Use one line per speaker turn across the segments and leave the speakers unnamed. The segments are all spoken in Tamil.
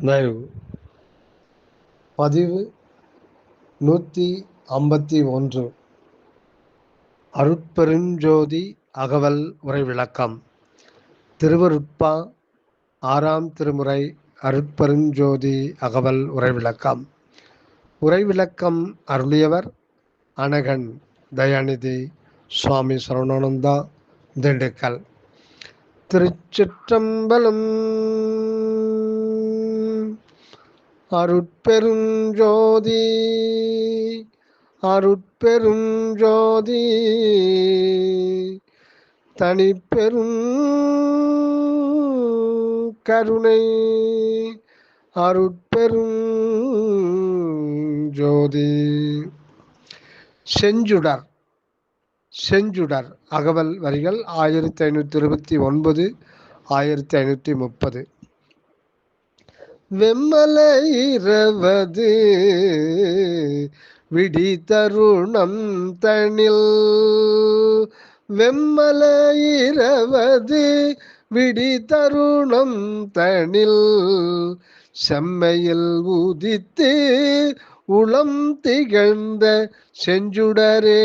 தயவு பதிவு 151 அருட்பெருஞ்சோதி அகவல் உரை விளக்கம். திருவருட்பா 6ஆம் திருமுறை அருட்பெருஞ்சோதி அகவல் உரை விளக்கம். உரை விளக்கம் அருளியவர் அனகன் தயாநிதி சுவாமி சரவணானந்தா, திண்டுக்கல். திருச்சிற்றம்பலம். அருட்பெருஞ்சோதி அருட்பெருஞ்சோதி தனிப்பெரும் கருணை அருட்பெரும் ஜோதி. செஞ்சுடர் செஞ்சுடர் அகவல் வரிகள் 1529 1530. வெம்மலையிரவது விடி தருணம் தனில், வெம்மலையிரவது விடி தருணம் தனில், செம்மையில் உதித்து உளம் திகழ்ந்த செஞ்சுடரே,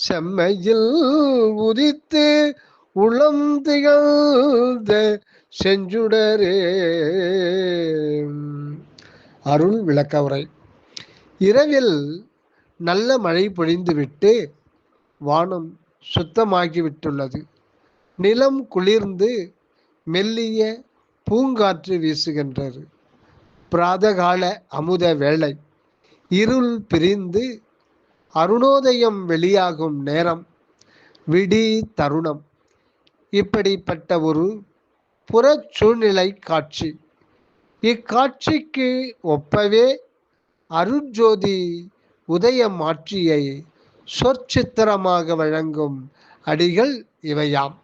செம்மையில் உதித்து உளம் திகழ்ந்த செஞ்சுடரே. அருள் விளக்க உரை. இரவில் நல்ல மழை பொழிந்துவிட்டு வானம் சுத்தமாகிவிட்டுள்ளது. நிலம் குளிர்ந்து மெல்லிய பூங்காற்று வீசுகின்றது. பிராதகால அமுத வேளை. இருள் பிரிந்து அருணோதயம் வெளியாகும் நேரம். விடி தருணம். இப்படிப்பட்ட ஒரு புறச்சூழ்நிலை காட்சி. இக்காட்சிக்கு ஒப்பவே அருட்ஜோதி உதயமாட்சியை சொற்சித்திரமாக வழங்கும் அடிகள் இவையாம்.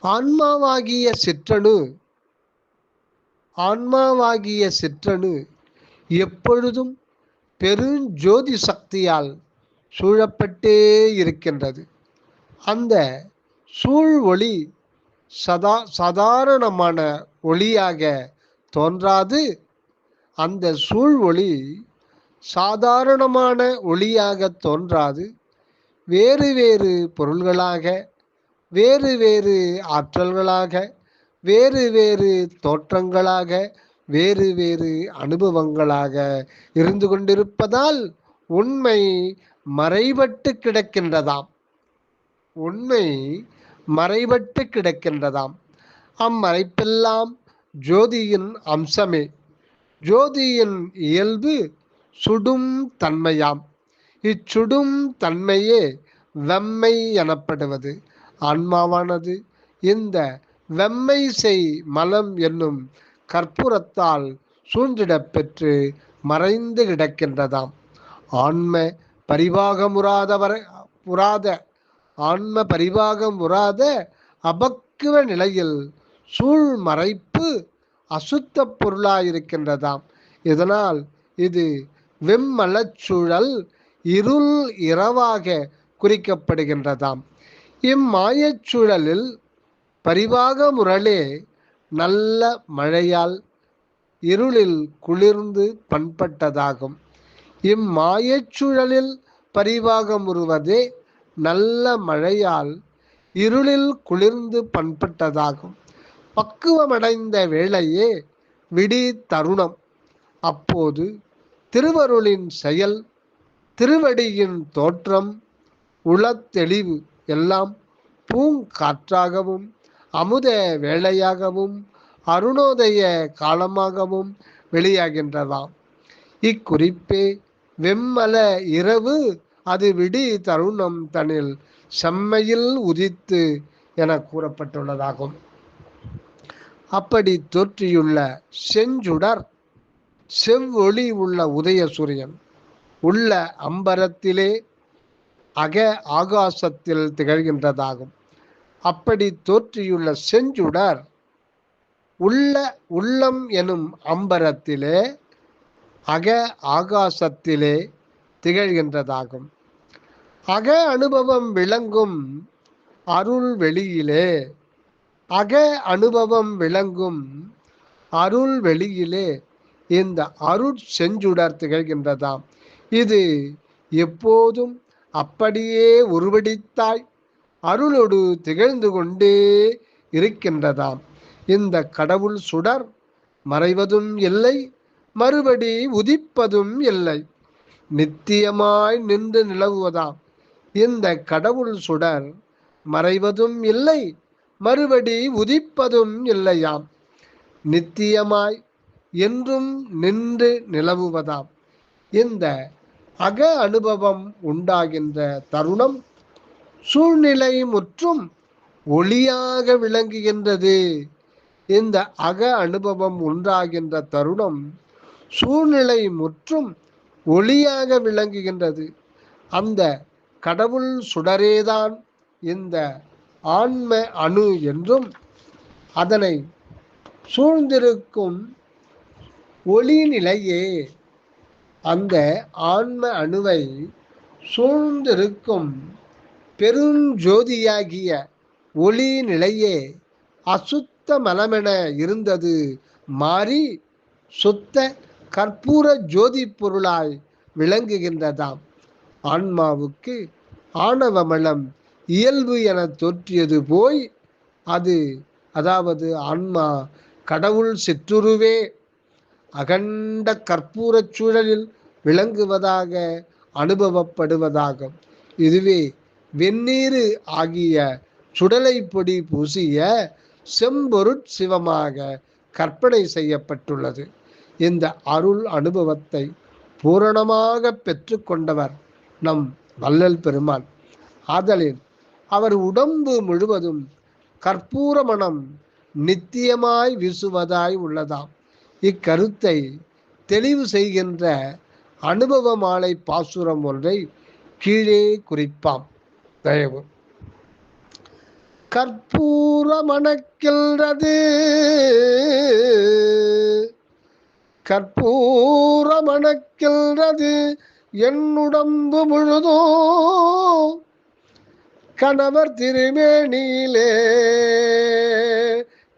ஆன்மாவாகிய சிற்றணு எப்பொழுதும் பெருஞ்சோதி சக்தியால் சூழப்பட்டே இருக்கின்றது. அந்த சூழ் ஒளி சாதாரணமான ஒளியாக தோன்றாது, அந்த சூழ் ஒளி சாதாரணமான ஒளியாக தோன்றாது, வேறு வேறு பொருள்களாக, வேறு வேறு ஆற்றல்களாக, வேறு வேறு தோற்றங்களாக, வேறு வேறு அனுபவங்களாக இருந்து கொண்டிருப்பதால் உண்மை மறைபட்டு கிடக்கின்றதாம். உண்மை மறைபட்டு கிடக்கின்றதாம். அம்மறைப்பெல்லாம் ஜோதியின் அம்சமே. ஜோதியின் இயல்பு சுடும் தன்மையாம். இச்சுடும் தன்மையே வெம்மை எனப்படுவது. ஆன்மாவானது இந்த வெம்மை செய் மலம் என்னும் கற்பூரத்தால் சூழ்ந்திடப் பெற்று மறைந்து கிடக்கின்றதாம். ஆன்ம பரிபாகமுறாத அபக்குவ நிலையில் சூழ் மறைப்பு அசுத்த பொருளாயிருக்கின்றதாம். இதனால் இது வெம்மலச்சூழல் இருள் இரவாக குறிக்கப்படுகின்றதாம். இம்மாயச்சூழலில் பரிபாக முரளே நல்ல மழையால் இருளில் குளிர்ந்து பண்பட்டதாகும். இம்மாயச்சூழலில் பரிபாகமுறுவதே நல்ல மழையால் இருளில் குளிர்ந்து பண்பட்டதாகும். பக்குவமடைந்த வேளையே விடி தருணம். அப்போது திருவருளின் செயல், திருவடியின் தோற்றம், உளத்தெளிவு எல்லாம் பூங்காற்றாகவும் அமுத வேளையாகவும் அருணோதய காலமாகவும் வெளியாகின்றதாம். இக்குறிப்பே வெம்மல இரவு அது விடி தருணம் தனில் செம்மையில் உதித்து என கூறப்பட்டுள்ளதாகும். அப்படி தோற்றியுள்ள செஞ்சுடர் செவ்வொளி உள்ள உதய சூரியன் உள்ள அம்பரத்திலே அக ஆகாசத்தில் திகழ்கின்றதாகும். அப்படி தோற்றியுள்ள செஞ்சுடர் உள்ளம் எனும் அம்பரத்திலே அக ஆகாசத்திலே திகழ்கின்றதாகும். அக அனுபவம் விளங்கும் அருள் வெளியிலே அக அனுபவம் விளங்கும் அருள் வெளியிலே இந்த அருட் செஞ்சுடர் திகழ்கின்றதாம். இது எப்போதும் அப்படியே உருவடித்தாய் அருளொடு திகழ்ந்து கொண்டே இருக்கின்றதாம். இந்த கடவுள் சுடர் மறைவதும் இல்லை, மறுபடி உதிப்பதும் இல்லை, நித்தியமாய் நின்று நிலவுவதாம். இந்த கடவுள் சுடர் மறைவதும் இல்லை, மறுபடி உதிப்பதும் இல்லையாம், நித்தியமாய் என்றும் நின்று நிலவுவதாம். இந்த அக அனுபவம் உண்டாகின்ற தருணம் சூழ்நிலை முற்றும் ஒளியாக விளங்குகின்றது. இந்த அக அனுபவம் உண்டாகின்ற தருணம் சூழ்நிலை முற்றும் ஒளியாக விளங்குகின்றது. அந்த கடவுள் சுடரேதான் இந்த ஆன்ம அணு என்றும் அதனை சூழ்ந்திருக்கும் ஒளி நிலையே, அந்த ஆன்ம அணுவை சூழ்ந்திருக்கும் பெருஞ்சோதியாகிய ஒளி நிலையே அசுத்த மலமென இருந்தது மாறி சுத்த கற்பூர ஜோதி பொருளாய் விளங்குகின்றதாம். ஆன்மாவுக்கு ஆணவமலம் இயல்பு என தோற்றியது போய் அது, அதாவது ஆன்மா கடவுள் சிற்றுருவே அகண்ட கற்பூர சூழலில் விளங்குவதாக அனுபவப்படுவதாகும். இதுவே வெந்நீரு ஆகிய சுடலை பொடி பூசிய செம்பொருட் சிவமாக கற்பனை செய்யப்பட்டுள்ளது. இந்த அருள் அனுபவத்தை பூரணமாக பெற்று கொண்டவர் நம் வள்ளல் பெருமான். ஆதலின் அவர் உடம்பு முழுவதும் கற்பூர மனம் நித்தியமாய் வீசுவதாய் உள்ளதாம். இக்கருத்தை தெளிவு செய்கின்ற அனுபவ மாலை பாசுரம் ஒன்றை கீழே குறிப்பாம். தயவு. கற்பூர மணக்கின்றது, கற்பூர மணக்கின்றது என்னுடம்பு முழுதோ கணவர் திருமேனியிலே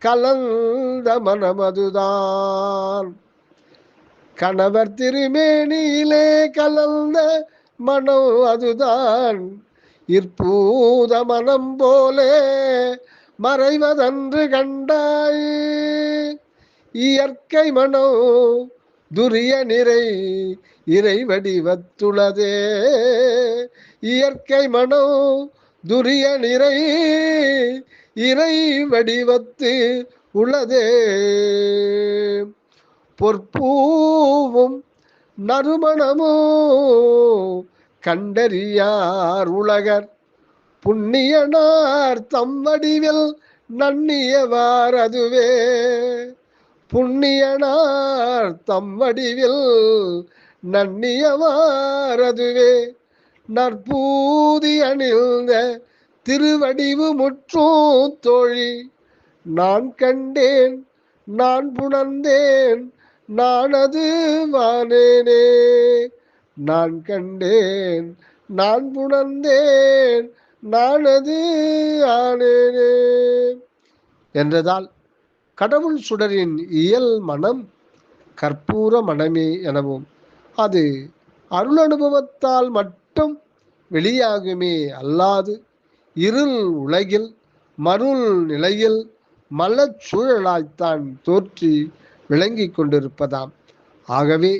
கலந்த மனமதுதான், கணவர் திருமேனியிலே கலந்த மனம் அதுதான், இற்பூத மனம் போலே மறைவதன்று கண்டாய், இயற்கை மனோ துரிய நிறை இறை வடிவத்துளதே, இயற்கை மனோ துரிய நிறை இறை வடிவத்து உள்ளதே, பொற்பூவும் நறுமணமோ கண்டறியார் உலகர், புண்ணியனார் தம் வடிவில் நன்னியவார் அதுவே, புண்ணியனார் தம் வடிவில் நன்னியவார் அதுவே, நற்பூதி அணிந்த திருவடிவு முற்றும் தோழி நான் கண்டேன் நான் புணர்ந்தேன் நானது வானேனே, நான் கண்டேன் நான் புணர்ந்தேன் நானது ஆனேனே என்றதால் கடவுள் சுடரின் இயல் மனம் கற்பூர மனமே எனவும் அது அருள் அனுபவத்தால் மட்டும் வெளியாகுமே அல்லாது இருள் உலகில் மருள் நிலையில் மலச்சூழலாய்த்தான் தோற்றி விளங்கி கொண்டிருப்பதாம். ஆகவே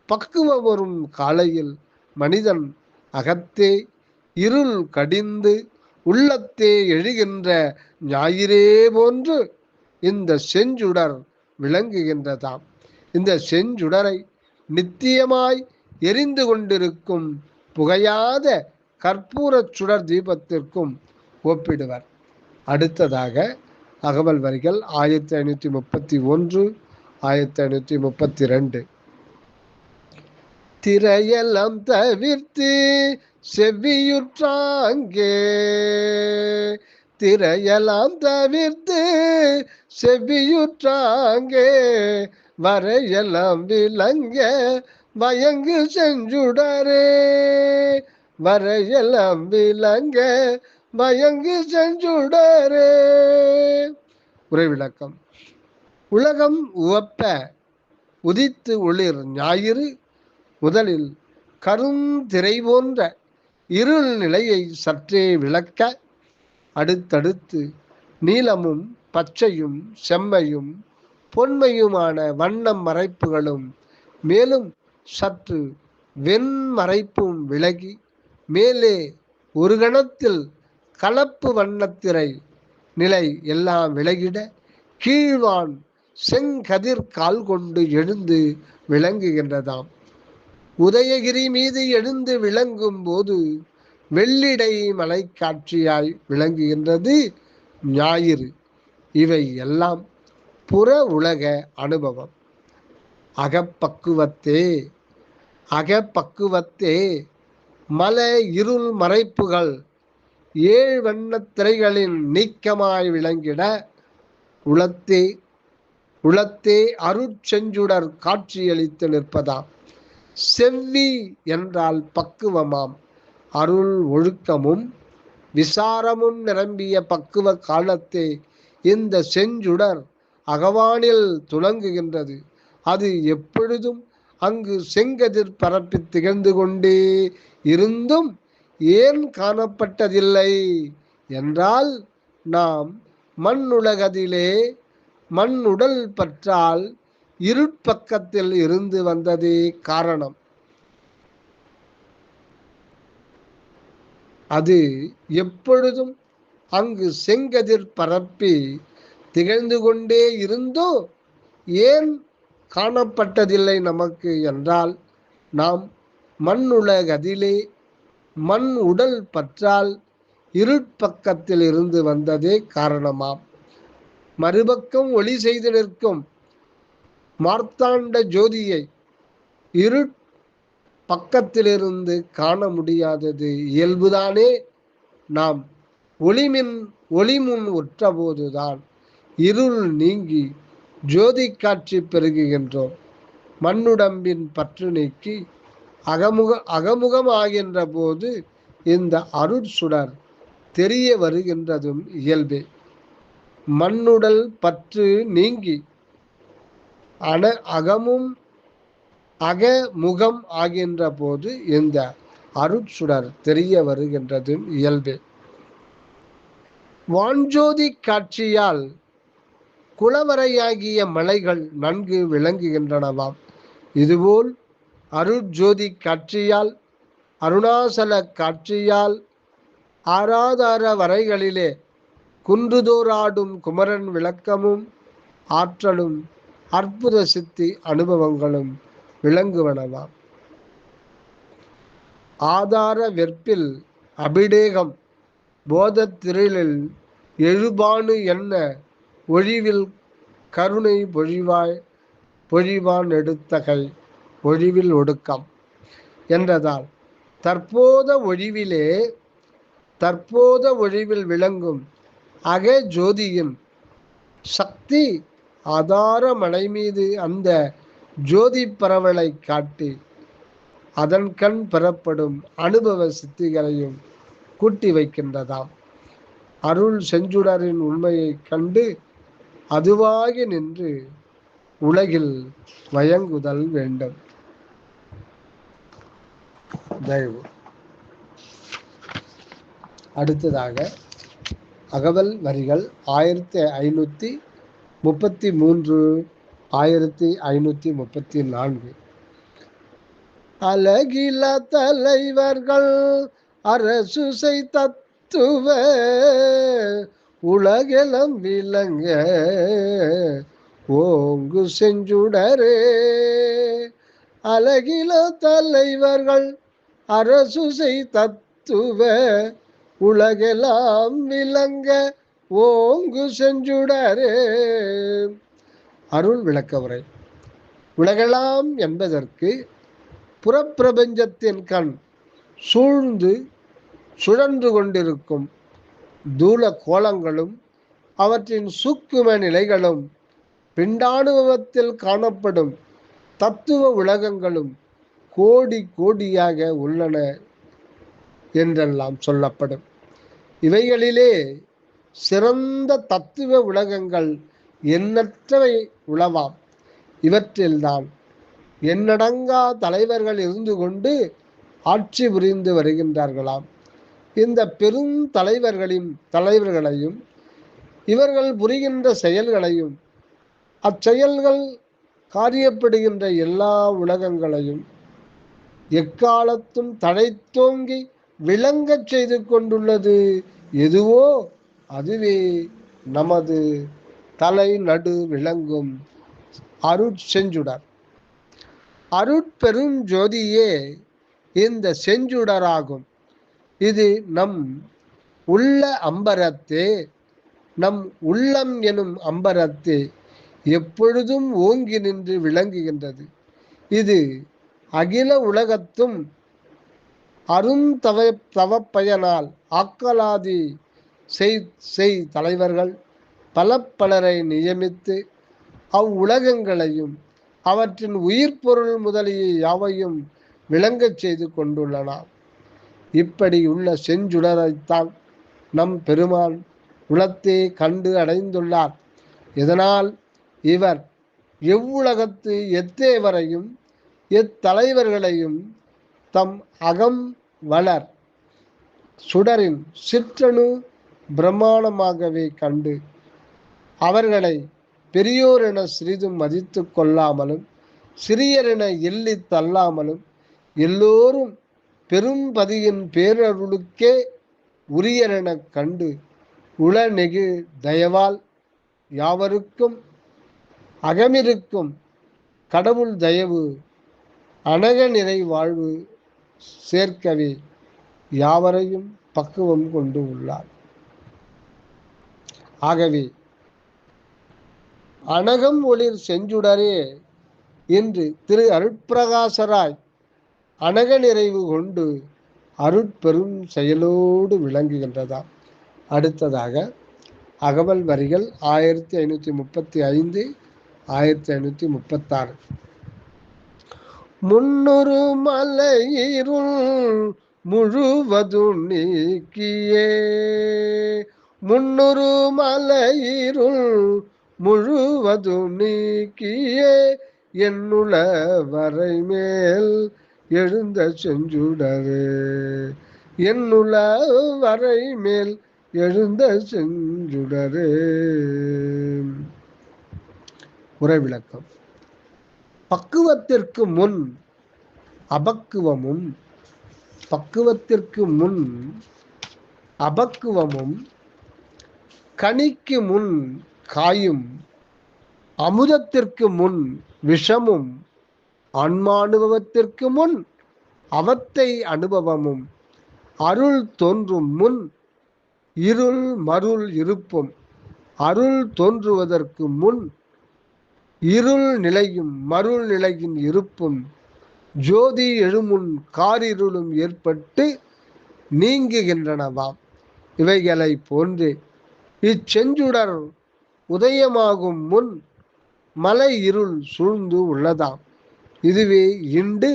பக்குவம் வரும் காலையில் மனிதன் அகத்தே இருள் கடிந்து உள்ளத்தே எழுகின்ற ஞாயிறே போன்று இந்த செஞ்சுடர் விளங்குகின்றதாம். இந்த செஞ்சுடரை நித்தியமாய் எரிந்து கொண்டிருக்கும் புகையாத கற்பூர சுடர் தீபத்திற்கும் ஒப்பிடுவர். அடுத்ததாக அகவல் வரிகள் 1531 1532. திரையெல்லாம் தவிர்த்து செவ்வியுற்றாங்கே, திரையெல்லாம் தவிர்த்து செவ்வியுற்றாங்கே, வரையெல்லாம் விளங்க வயங்கு செஞ்சுடரே, வரையெல்லாம் விளங்க வயங்கு செஞ்சுடரே, உரை விளக்கம். உலகம் உவப்ப உதித்து ஒளிர் ஞாயிறு முதலில் கருந்திரை போன்ற இருள் நிலையை சற்றே விளக்க, அடுத்தடுத்து நீலமும் பச்சையும் செம்மையும் பொன்மையுமான வண்ணம் மறைப்புகளும் மேலும் சற்று வெண்மறைப்பும் விலகி மேலே ஒரு கணத்தில் கலப்பு வண்ணத்திரை நிலை எல்லாம் விலகிட கீழ்வான் செங்கதிர் கால் கொண்டு எழுந்து விளங்குகின்றதாம். உதயகிரி மீது எழுந்து விளங்கும் போது வெள்ளிடை மலை காட்சியாய் விளங்குகின்றது ஞாயிறு. இவை எல்லாம் புற உலக அனுபவம். அகப்பக்குவத்தே மல இருள் மறைப்புகள் ஏழு வண்ணத் திரைகளின் நீக்கமாய் விளங்கிட உளத்தே அருட்செஞ்சுடர் காட்சியளித்து நிற்பதாம். செவ்வி என்றால் பக்குவமாம். அருள் ஒழுக்கமும் விசாரமும் நிரம்பிய பக்குவ காலத்தே இந்த செஞ்சுடர் அகவானில் துலங்குகின்றது. அது எப்பொழுதும் அங்கு செங்கதிர் பரப்பி திகழ்ந்து கொண்டே இருந்தும் ஏன் காணப்பட்டதில்லை என்றால், நாம் மண்ணுலகதிலே மண் உடல் பற்றால் இருட்பக்கத்தில் இருந்து வந்ததே காரணம். அது எப்பொழுதும் அங்கு செங்கதிர் பரப்பி திகழ்ந்து கொண்டே இருந்தோ ஏன் காணப்பட்டதில்லை நமக்கு என்றால், நாம் மண்ணுலகதிலே மண் உடல் பற்றால் இருட்பக்கத்தில் இருந்து வந்ததே காரணமாம். மறுபக்கம் ஒளி செய்து நிற்கும் மார்த்தாண்ட ஜோதியை இருட் பக்கத்திலிருந்து காண முடியாதது இயல்புதானே. நாம் ஒளிமுன் உற்றபோதுதான் இருள் நீங்கி ஜோதி காட்சி பெருகுகின்றோம். மண்ணுடம்பின் பற்று நீக்கி அகமுகம் ஆகின்ற போது இந்த அருட்சுடர் தெரிய வருகின்றதும் இயல்பே. மண்ணுடல் பற்று நீங்கி அகமுகம் ஆகின்ற போது இந்த அருட்சுடர் தெரிய வருகின்றதும் இயல்பே. வான்ஜோதி காட்சியால் குளவரையாகிய மலைகள் நன்கு விளங்குகின்றனவாம். இதுபோல் அருட்ஜோதி காட்சியால் அருணாசல காட்சியால் ஆராதார வரைகளிலே குன்றுதோறாடும் குமரன் விளக்கமும் ஆற்றலும் அற்புத சித்தி அனுபவங்களும் விளங்குவனவாம். ஆதார வெற்பில் அபிடேகம் போதத்திருளில் எழுபானு என்ன ஒழிவில் கருணை பொழிவான் எடுத்தகை ஒழிவில் ஒடுக்கம் என்றதால் தற்போத ஒழிவில் விளங்கும் அக ஜோதியின் சக்தி ஆதார மலை மீது அந்த ஜோதி பரவலை காட்டி அதன் கண் பெறப்படும் அனுபவ சித்திகளையும் கூட்டி வைக்கின்றதாம். அருள் செஞ்சுடரின் உண்மையை கண்டு அதுவாகி நின்று உலகில் வயங்குதல் வேண்டும். தயவு. அடுத்ததாக அகவல் வரிகள் 1533 1534. அழகில தலைவர்கள் அரசுசை தத்துவ உலகெல்லாம் விளங்க ஓங்கு செஞ்சுடரே. அழகில தலைவர்கள் அரசுசை தத்துவ உலகெல்லாம் விளங்க ஓங்கு செஞ்சுடரே. அருள் விளக்க உரை. உலகெல்லாம் என்பதற்கு புறப்பிரபஞ்சத்தின் கண் சூழ்ந்து சுழன்று கொண்டிருக்கும் தூல கோலங்களும் அவற்றின் சூக்கும நிலைகளும் பிண்டானுபவத்தில் காணப்படும் தத்துவ உலகங்களும் கோடி கோடியாக உள்ளன என்றெல்லாம் சொல்லப்படும். இவைகளிலே சிறந்த தத்துவ உலகங்கள் எண்ணற்றவை உளவாம். இவற்றில்தான் எண்ணடங்கா தலைவர்கள் இருந்து கொண்டு ஆட்சி புரிந்து வருகின்றார்களாம். இந்த பெரும் தலைவர்களையும் இவர்கள் புரிகின்ற செயல்களையும் அச்செயல்கள் காரியப்படுகின்ற எல்லா உலகங்களையும் எக்காலத்தும் தழைத்தோங்கி விளங்கச் செய்து கொண்டுள்ளது எதுவோ அதுவே நமது தலை நடு விளங்கும் அருட்செஞ்சுடர். அருட்பெருஞ்சோதியே இந்த செஞ்சுடராகும். இது நம் உள்ள அம்பரத்தே, நம் உள்ளம் எனும் அம்பரத்தே எப்பொழுதும் ஓங்கி நின்று விளங்குகின்றது. இது அகில உலகத்தும் தவப்பயனால் ஆக்கலாதி செய் தலைவர்கள் பலரை நியமித்து அவ்வுலகங்களையும் அவற்றின் உயிர் பொருள் முதலிய யாவையும் விளங்கச் செய்து கொண்டுள்ளனர். இப்படி உள்ள செஞ்சுடரைத்தான் நம் பெருமான் உளத்தே கண்டு அடைந்துள்ளார். இதனால் இவர் எவ்வுலகத்து எத்தேவரையும் எத்தலைவர்களையும் தம் அகம் வளர் சுடரின் சிற்றணு பிரமாணமாகவே கண்டு அவர்களை பெரியோர் என சிறிதும் மதித்து கொள்ளாமலும் சிறியர் என எள்ளி தள்ளாமலும் எல்லோரும் பெரும்பதியின் பேரருளுக்கே உரியரென கண்டு உளநெகு தயவால் யாவருக்கும் அகமிருக்கும் கடவுள் தயவு அனக நிறை வாழ்வு சேர்க்கவே யாவரையும் பக்குவம் கொண்டு உள்ளார். ஆகவே அனகம் ஒளிர் செஞ்சுடரே என்று திரு அருட்பிரகாசராய் அனக நிறைவு கொண்டு அருட்பெரும் செயலோடு விளங்குகின்றதாம். அடுத்ததாக அகவல் வரிகள் 1535 1536. முன்னொரு மலையிருள் முழுவதும் நீக்கியே, முன்னொரு மலையிருள் முழுவதும் நீக்கியே என்னுள வரை மேல் எழுந்த செஞ்சுடரே, என்னுள வரை மேல் எழுந்த செஞ்சுடரே. உரை விளக்கம். பக்குவத்திற்கு முன் அபக்குவமும், பக்குவத்திற்கு முன் அபக்குவமும், கனிக்கு முன் காயும், அமுதத்திற்கு முன் விஷமும், ஆன்மானுபவத்திற்கு முன் அவத்தை அனுபவமும், அருள் தோன்றும் முன் இருள் மருள் இருப்பும், அருள் தோன்றுவதற்கு முன் இருள் நிலையும் மருள் நிலையின் இருப்பும், ஜோதி எழுமுன் காரிருளும் ஏற்பட்டு நீங்குகின்றனவாம். இவைகளை போன்று இச்செஞ்சுடர் உதயமாகும் முன் மலை இருள் சூழ்ந்து உள்ளதாம். இதுவே இண்டு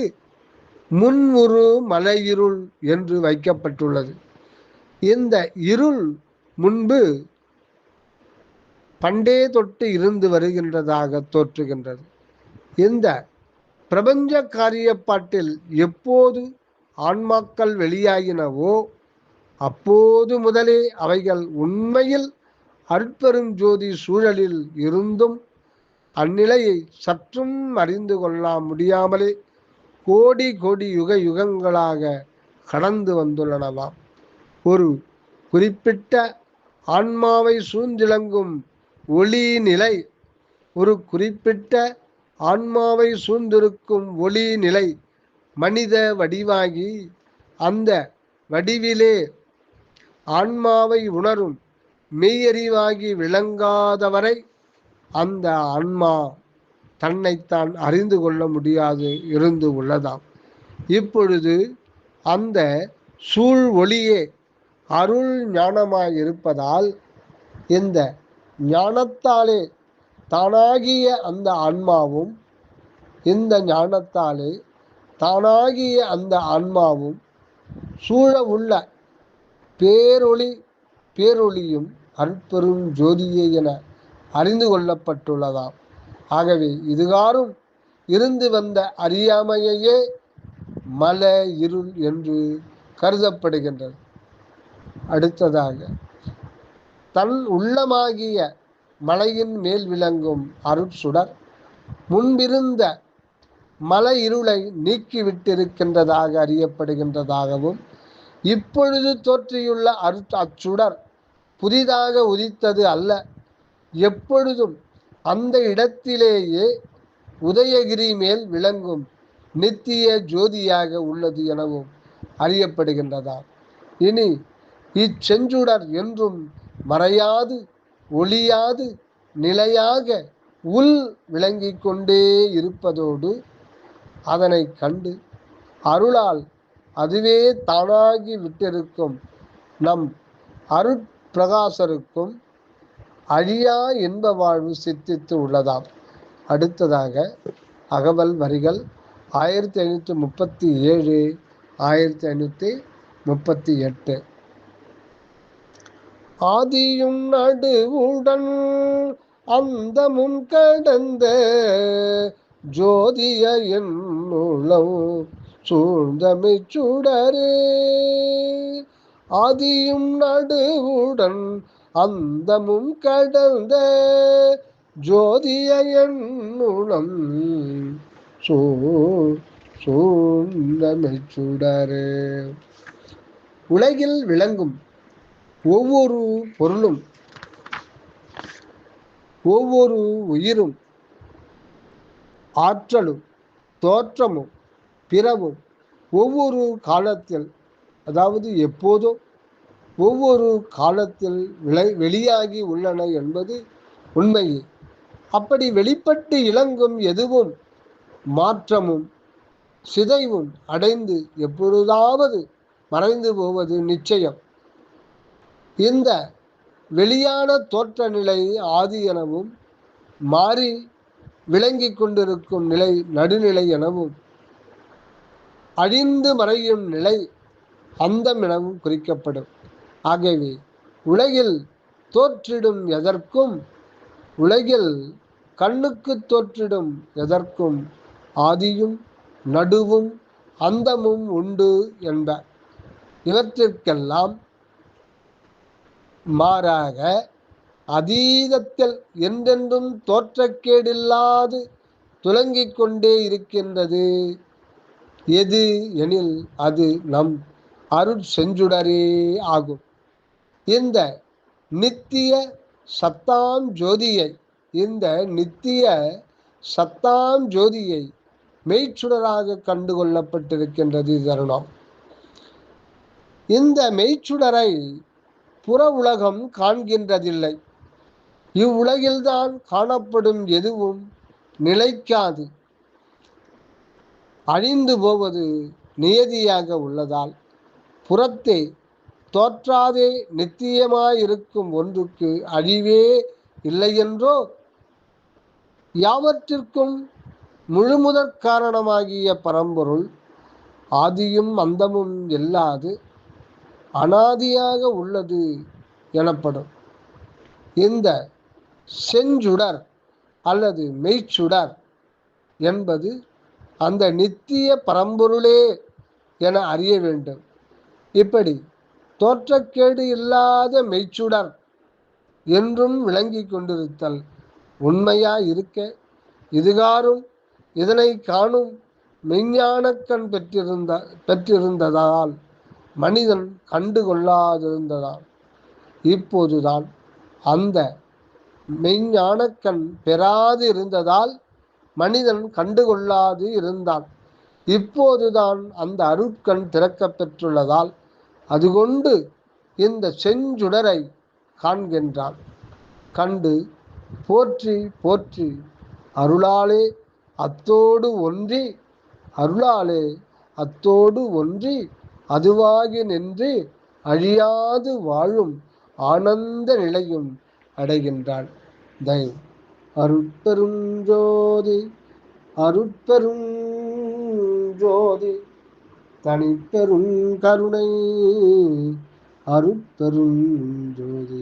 முன்முறு மலையிருள் என்று வைக்கப்பட்டுள்ளது. இந்த இருள் முன்பு பண்டே தொட்டு இருந்து வருகின்றதாக தோற்றுகின்றது. இந்த பிரபஞ்ச காரியப்பாட்டில் எப்போது ஆன்மாக்கள் வெளியாகினவோ அப்போது முதலே அவைகள் உண்மையில் அருட்பெரும் ஜோதி சூழலில் இருந்தும் அந்நிலையை சற்றும் அறிந்து கொள்ள முடியாமலே கோடி கோடி யுகங்களாக கடந்து வந்துள்ளனவாம். ஒரு குறிப்பிட்ட ஆன்மாவை சூழ்ந்திலங்கும் ஒளி நிலை, ஒரு குறிப்பிட்ட ஆன்மாவை சூழ்ந்திருக்கும் ஒளி நிலை மனித வடிவாகி அந்த வடிவிலே ஆன்மாவை உணரும் மெய்யறிவாகி விளங்காதவரை அந்த ஆன்மா தன்னைத்தான் அறிந்து கொள்ள முடியாது இருந்து உள்ளதாம். இப்பொழுது அந்த சூழ் ஒளியே அருள் ஞானமாய் இருப்பதால் இந்த ஞானத்தாலே தானாகிய அந்த ஆன்மாவும், இந்த ஞானத்தாலே தானாகிய அந்த ஆன்மாவும் சூழ உள்ள பேரொளியும் அருட்பெரும் ஜோதியே என அறிந்து கொள்ளப்பட்டுள்ளதாம். ஆகவே இதுகாரும் இருந்து வந்த அறியாமையே மல இருள் என்று கருதப்படுகின்றது. அடுத்ததாக தன் உள்ளமாகிய மலையின் மேல் விளங்கும் அருட்சுடர் முன்பிருந்த மல இருளை நீக்கிவிட்டிருக்கின்றதாக அறியப்படுகின்றதாகவும், இப்பொழுது தோற்றியுள்ள அச்சுடர் புதிதாக உதித்தது அல்ல, எப்பொழுதும் அந்த இடத்திலேயே உதயகிரி மேல் விளங்கும் நித்திய ஜோதியாக உள்ளது எனவும் அறியப்படுகின்றதாம். இனி இச்செஞ்சுடர் என்றும் மறையாது ஒளியாது நிலையாக உள் விளங்கிக் கொண்டே இருப்பதோடு அதனை கண்டு அருளால் அதுவே தானாகி விட்டிருக்கும் நம் அருட்பிரகாசருக்கும் அழியா இன்ப வாழ்வு சித்தித்து உள்ளதாம். அடுத்ததாக அகவல் வரிகள் 1537 1538. ஆதியும் நடுவுடன் அந்த முன் கடந்த ஜோதிய என்னுளம் சூழ்ந்தமை சுடரே. ஆதியும் நடுவுடன் அந்த முன் கடந்த ஜோதிய என்னுளம் சூழ்ந்தமை சுடரே. உலகில் விளங்கும் ஒவ்வொரு பொருளும் ஒவ்வொரு உயிரும் ஆற்றலும் தோற்றமும் பிறவும் ஒவ்வொரு காலத்தில், அதாவது எப்போதும் ஒவ்வொரு காலத்தில் வெளியாகி உள்ளன என்பது உண்மையே. அப்படி வெளிப்பட்டு இளங்கும் எதுவும் மாற்றமும் சிதைவும் அடைந்து எப்பொழுதாவது மறைந்து போவது நிச்சயம். இந்த வெளியான தோற்ற நிலை ஆதி எனவும், மாறி விளங்கி கொண்டிருக்கும் நிலை நடுநிலை எனவும், அழிந்து மறையும் நிலை அந்தம் எனவும் குறிக்கப்படும். ஆகவே உலகில் தோற்றிடும் எதற்கும், உலகில் கண்ணுக்கு தோற்றிடும் எதற்கும் ஆதியும் நடுவும் அந்தமும் உண்டு என்ப. இவற்றிற்கெல்லாம் மாறாக அதீதத்தில் என்றென்றும் தோற்றக்கேடில்லாது துலங்கிக் கொண்டே இருக்கின்றது எது எனில் அது நம் அருட்செஞ்சுடரே ஆகும். இந்த நித்திய சத்தாம் ஜோதியை மெய்ச்சுடராக கண்டு கொள்ளப்பட்டிருக்கின்றது தருணம். இந்த மெய்ச்சுடரை புற உலகம் காண்கின்றதில்லை. இவ்வுலகில்தான் காணப்படும் எதுவும் நிலைக்காது, அழிந்து போவது நியதியாக உள்ளதால் புறத்தே தோற்றாதே நித்தியமாயிருக்கும் ஒன்றுக்கு அழிவே இல்லையென்றோ, யாவற்றிற்கும் முழுமுதற் காரணமாகிய பரம்பொருள் ஆதியும் அந்தமும் இல்லாது அனாதியாக உள்ளது எனப்படும். இந்த செஞ்சுடர் அல்லது மெய்ச்சுடர் என்பது அந்த நித்திய பரம்பொருளே என அறிய வேண்டும். இப்படி தோற்றக்கேடு இல்லாத மெய்ச்சுடர் என்றும் விளங்கி கொண்டிருத்தல் உண்மையாயிருக்க, இதுகாரும் இதனை காணும் மெய்ஞானக்கண் பெற்றிருந்ததால் மனிதன் கண்டு கொள்ளாதிருந்ததால், இப்போதுதான் அந்த மெய்ஞானக்கண் பெறாது இருந்ததால் மனிதன் கண்டுகொள்ளாது இருந்தான். இப்போதுதான் அந்த அருட்கண் திறக்கப் பெற்றுள்ளதால் அதுகொண்டு இந்த செஞ்சுடரை காண்கின்றான். கண்டு போற்றி போற்றி அருளாலே அத்தோடு ஒன்றி அதுவாகி நின்று அழியாது வாழும் ஆனந்த நிலையும் அடைகின்றான். அருட்பெரும் ஜோதி தனிப்பெரும் கருணை அருட்பெரும் ஜோதி.